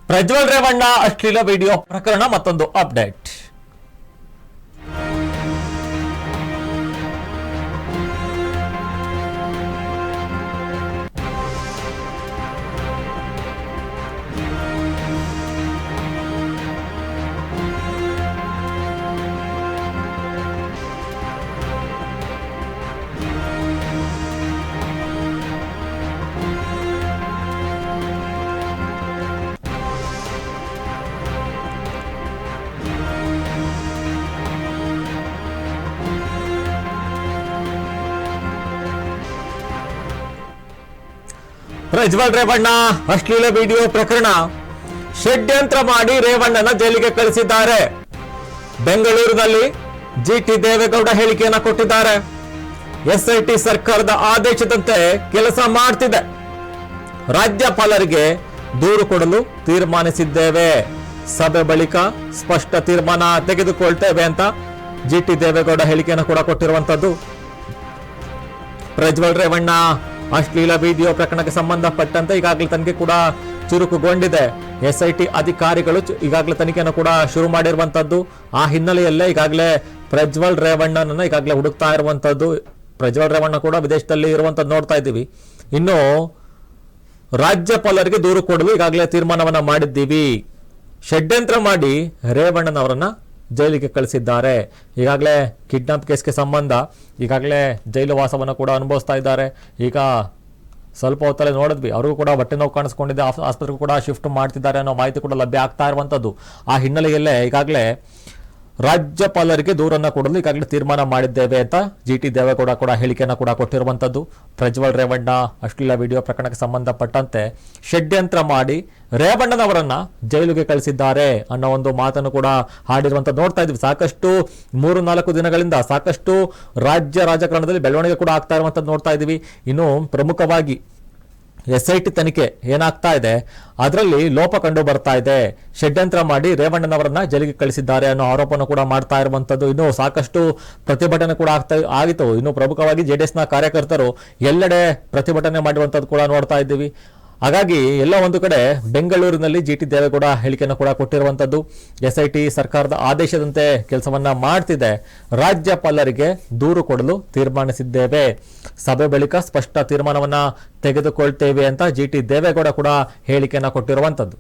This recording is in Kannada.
ಪ್ರಜ್ವಲ್ ರೇವಣ್ಣ ಅಶ್ಲೀಲ ವಿಡಿಯೋ ಪ್ರಕರಣ ಮತ್ತೊಂದು ಅಪ್ಡೇಟ್. ಪ್ರಜ್ವಲ್ ರೇವಣ್ಣ ಅಶ್ಲೀಲ ವಿಡಿಯೋ ಪ್ರಕರಣ ಷಡ್ಯಂತ್ರ ಮಾಡಿ ರೇವಣ್ಣನ ಜೈಲಿಗೆ ಕಳಿಸಿದ್ದಾರೆ. ಬೆಂಗಳೂರಿನಲ್ಲಿ ಜಿಟಿ ದೇವೇಗೌಡ ಹೇಳಿಕೆಯನ್ನು ಕೊಟ್ಟಿದ್ದಾರೆ. ಎಸ್ಐಟಿ ಸರ್ಕಾರದ ಆದೇಶದಂತೆ ಕೆಲಸ ಮಾಡ್ತಿದೆ. ರಾಜ್ಯಪಾಲರಿಗೆ ದೂರು ಕೊಡಲು ತೀರ್ಮಾನಿಸಿದ್ದೇವೆ. ಸಭೆ ಬಳಿಕ ಸ್ಪಷ್ಟ ತೀರ್ಮಾನ ತೆಗೆದುಕೊಳ್ತೇವೆ ಅಂತ ಜಿಟಿ ದೇವೇಗೌಡ ಹೇಳಿಕೆಯನ್ನು ಕೂಡ ಕೊಟ್ಟಿರುವಂತದ್ದು. ಪ್ರಜ್ವಲ್ ರೇವಣ್ಣ ಅಶ್ಲೀಲ ವಿಡಿಯೋ ಪ್ರಕರಣಕ್ಕೆ ಸಂಬಂಧಪಟ್ಟಂತೆ ಈಗಾಗಲೇ ತನಿಖೆ ಕೂಡ ಚುರುಕುಗೊಂಡಿದೆ. ಎಸ್ಐಟಿ ಅಧಿಕಾರಿಗಳು ಈಗಾಗಲೇ ತನಿಖೆಯನ್ನು ಕೂಡ ಶುರು ಮಾಡಿರುವಂತದ್ದು. ಆ ಹಿನ್ನೆಲೆಯಲ್ಲೇ ಈಗಾಗಲೇ ಪ್ರಜ್ವಲ್ ರೇವಣ್ಣನನ್ನ ಈಗಾಗಲೇ ಹುಡುಕ್ತಾ ಇರುವಂತದ್ದು. ಪ್ರಜ್ವಲ್ ರೇವಣ್ಣ ಕೂಡ ವಿದೇಶದಲ್ಲಿ ಇರುವಂತದ್ದು ನೋಡ್ತಾ ಇದ್ದೀವಿ. ಇನ್ನು ರಾಜ್ಯಪಾಲರಿಗೆ ದೂರು ಕೊಡಲು ಈಗಾಗಲೇ ತೀರ್ಮಾನವನ್ನ ಮಾಡಿದ್ದೀವಿ. ಷಡ್ಯಂತ್ರ ಮಾಡಿ ರೇವಣ್ಣನವರನ್ನ ಜೈಲಿಗೆ ಕಳಿಸಿದ್ದಾರೆ. ಈಗಾಗಲೇ ಕಿಡ್ನಾಪ್ ಕೇಸ್ಗೆ ಸಂಬಂಧ ಈಗಾಗಲೇ ಜೈಲು ವಾಸವನ್ನು ಕೂಡ ಅನುಭವಿಸ್ತಾ ಇದ್ದಾರೆ. ಈಗ ಸ್ವಲ್ಪ ಹೊತ್ತಲ್ಲೇ ನೋಡಿದ್ವಿ, ಅವ್ರಿಗೂ ಕೂಡ ಹೊಟ್ಟೆ ನೋವು ಕಾಣಿಸ್ಕೊಂಡಿದೆ, ಆಸ್ಪತ್ರೆಗೂ ಕೂಡ ಶಿಫ್ಟ್ ಮಾಡ್ತಿದ್ದಾರೆ ಅನ್ನೋ ಮಾಹಿತಿ ಕೂಡ ಲಭ್ಯ ಆಗ್ತಾ ಇರುವಂಥದ್ದು. ಆ ಹಿನ್ನೆಲೆಯಲ್ಲೇ ಈಗಾಗಲೇ ರಾಜ್ಯಪಾಲರಿಗೆ ದೂರನ್ನು ಕೊಡಲು ಈಗಾಗಲೇ ತೀರ್ಮಾನ ಮಾಡಿದ್ದೇವೆ ಅಂತ ಜಿಟಿ ದೇವೇಗೌಡ ಕೂಡ ಹೇಳಿಕೆಯನ್ನು ಕೂಡ ಕೊಟ್ಟಿರುವಂಥದ್ದು. ಪ್ರಜ್ವಲ್ ರೇವಣ್ಣ ಅಶ್ಲೀಲ ವಿಡಿಯೋ ಪ್ರಕರಣಕ್ಕೆ ಸಂಬಂಧಪಟ್ಟಂತೆ ಷಡ್ಯಂತ್ರ ಮಾಡಿ ರೇವಣ್ಣನವರನ್ನ ಜೈಲಿಗೆ ಕಳಿಸಿದ್ದಾರೆ ಅನ್ನೋ ಒಂದು ಮಾತನ್ನು ಕೂಡ ಹಾಡಿರುವಂಥದ್ದು ನೋಡ್ತಾ ಇದ್ವಿ. ಸಾಕಷ್ಟು 3-4 ದಿನಗಳಿಂದ ಸಾಕಷ್ಟು ರಾಜ್ಯ ರಾಜಕಾರಣದಲ್ಲಿ ಬೆಳವಣಿಗೆ ಕೂಡ ಆಗ್ತಾ ಇರುವಂಥದ್ದು ನೋಡ್ತಾ ಇದ್ದೀವಿ. ಇನ್ನು ಪ್ರಮುಖವಾಗಿ ಎಸ್ಐಟಿ ತನಿಖೆ ಏನಾಗ್ತಾ ಇದೆ ಅದರಲ್ಲಿ ಲೋಪ ಕಂಡು ಬರ್ತಾ ಇದೆ. ಷಡ್ಯಂತ್ರ ಮಾಡಿ ರೇವಣ್ಣನವರನ್ನ ಜೈಲಿಗೆ ಕಳಿಸಿದ್ದಾರೆ ಅನ್ನೋ ಆರೋಪವನ್ನು ಕೂಡ ಮಾಡ್ತಾ ಇರುವಂತದ್ದು. ಇನ್ನು ಸಾಕಷ್ಟು ಪ್ರತಿಭಟನೆ ಕೂಡ ಆಗಿತ್ತು. ಇನ್ನು ಪ್ರಮುಖವಾಗಿ ಜೆಡಿಎಸ್ನ ಕಾರ್ಯಕರ್ತರು ಎಲ್ಲೆಡೆ ಪ್ರತಿಭಟನೆ ಮಾಡಿರುವಂತದ್ದು ಕೂಡ ನೋಡ್ತಾ ಇದ್ದೀವಿ. ಹಾಗಾಗಿ ಎಲ್ಲ ಒಂದು ಕಡೆ ಬೆಂಗಳೂರಿನಲ್ಲಿ ಜಿಟಿ ದೇವೇಗೌಡ ಹೇಳಿಕೆಯನ್ನು ಕೂಡ ಕೊಟ್ಟಿರುವಂತದ್ದು. ಎಸ್ಐಟಿ ಸರ್ಕಾರದ ಆದೇಶದಂತೆ ಕೆಲಸವನ್ನ ಮಾಡ್ತಿದೆ. ರಾಜ್ಯಪಾಲರಿಗೆ ದೂರು ಕೊಡಲು ತೀರ್ಮಾನಿಸಿದ್ದೇವೆ. ಸಭೆ ಬಳಿಕ ಸ್ಪಷ್ಟ ತೀರ್ಮಾನವನ್ನ ತೆಗೆದುಕೊಳ್ತೇವೆ ಅಂತ ಜಿಟಿ ದೇವೇಗೌಡ ಕೂಡ ಹೇಳಿಕೆಯನ್ನು ಕೊಟ್ಟಿರುವಂತದ್ದು.